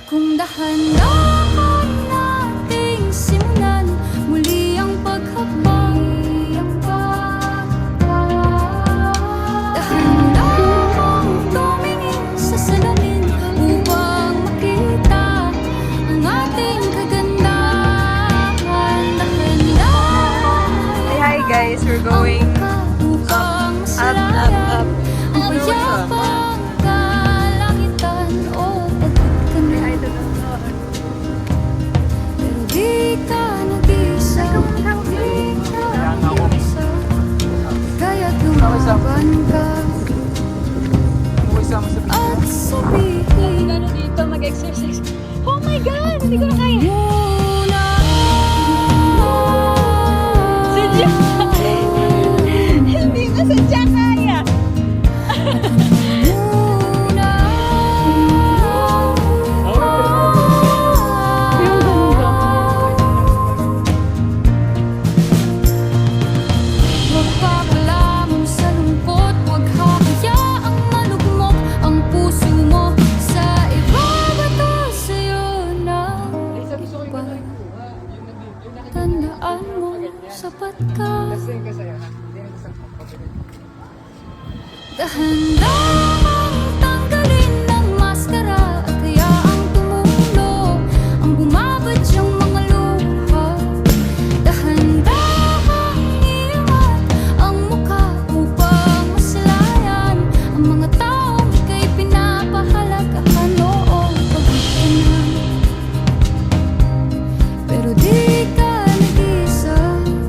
Kung dahan-dahan nating simulan muli ang paghakbang, dahan-dahang tumingin sa salamin upang makita ang ating kagandahan. Dahan-dahan. Hi guys, we're going Upang up. masalayan ang payapang kalangitan o pagkakanda. Pero di ka nag-isa, di ka nag-isa, kaya't lumaban ka at sabihin Ano dito, mag-exercise. Oh my God! Hindi ko na kaya. muna. Sadya! Hindi ko sadya kaya. Muna. Huwag papalamon sa lungkot, huwag hahayaang malugmok ang puso mo sa ibabato sa'yo ng iba. Tandaan mo, sapat ka. Dahan-dahan